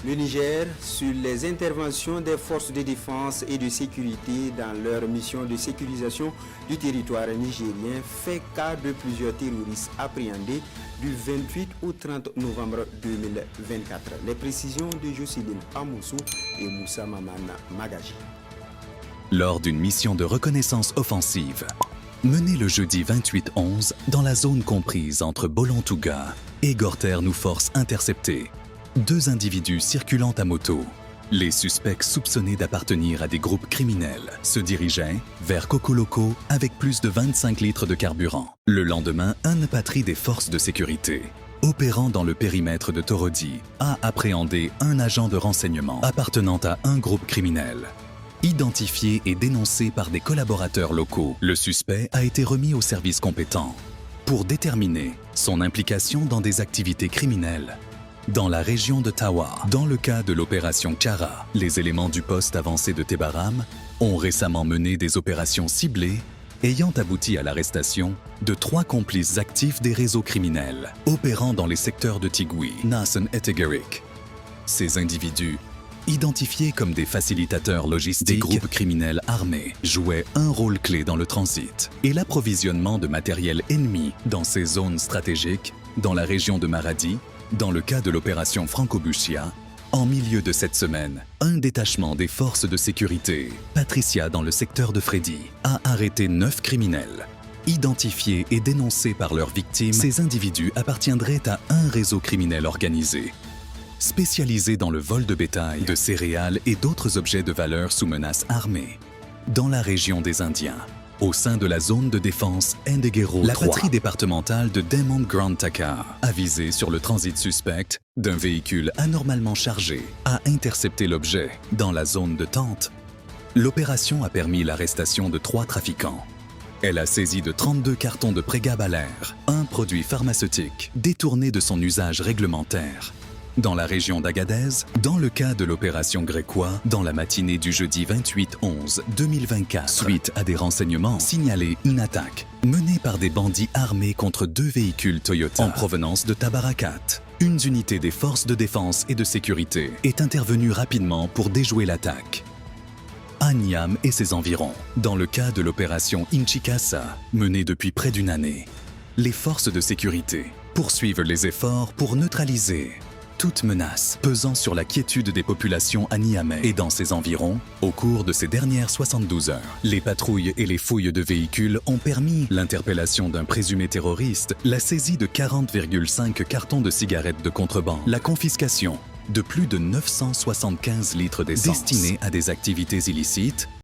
Le Niger, sur les interventions des forces de défense et de sécurité dans leur mission de sécurisation du territoire nigérien, fait cas de plusieurs terroristes appréhendés du 28 au 30 novembre 2024. Les précisions de Jocelyne Amoussou et Moussa Mamana Magaji. Lors d'une mission de reconnaissance offensive, menée le jeudi 28-11 dans la zone comprise entre Bolon-Touga et Gorter-Nous-Force interceptée, 2 individus circulant à moto. Les suspects soupçonnés d'appartenir à des groupes criminels se dirigeaient vers Kokoloko avec plus de 25 litres de carburant. Le lendemain, une patrie des forces de sécurité, opérant dans le périmètre de Torodi, a appréhendé un agent de renseignement appartenant à un groupe criminel. Identifié et dénoncé par des collaborateurs locaux, le suspect a été remis au service compétent pour déterminer son implication dans des activités criminelles dans la région de Tawa. Dans le cas de l'opération Chara, les éléments du poste avancé de Tebaram ont récemment mené des opérations ciblées ayant abouti à l'arrestation de 3 complices actifs des réseaux criminels opérant dans les secteurs de Tigui, Nassen et Tegerik. Ces individus, identifiés comme des facilitateurs logistiques, des groupes criminels armés, jouaient un rôle clé dans le transit et l'approvisionnement de matériel ennemi dans ces zones stratégiques, dans la région de Maradi. Dans le cas de l'opération Franco-Buchia, en milieu de cette semaine, un détachement des forces de sécurité, Patricia dans le secteur de Freddy, a arrêté 9 criminels. Identifiés et dénoncés par leurs victimes, ces individus appartiendraient à un réseau criminel organisé, spécialisé dans le vol de bétail, de céréales et d'autres objets de valeur sous menace armée, dans la région des Indiens. Au sein de la zone de défense Ndegero 3, la patrie départementale de Demon Grand Taka, avisée sur le transit suspect d'un véhicule anormalement chargé, a intercepté l'objet dans la zone de tente. L'opération a permis l'arrestation de 3 trafiquants. Elle a saisi de 32 cartons de prégabalaire, un produit pharmaceutique détourné de son usage réglementaire. Dans la région d'Agadez, dans le cas de l'opération Gréquois, dans la matinée du jeudi 28-11-2024, suite à des renseignements signalés une attaque menée par des bandits armés contre 2 véhicules Toyota en provenance de Tabarakat. Une unité des forces de défense et de sécurité est intervenue rapidement pour déjouer l'attaque. À Niam et ses environs, dans le cas de l'opération Inchikasa, menée depuis près d'une année, les forces de sécurité poursuivent les efforts pour neutraliser toute menace pesant sur la quiétude des populations à Niamey et dans ses environs au cours de ces dernières 72 heures. Les patrouilles et les fouilles de véhicules ont permis l'interpellation d'un présumé terroriste, la saisie de 40,5 cartons de cigarettes de contrebande, la confiscation de plus de 975 litres d'essence destinés à des activités illicites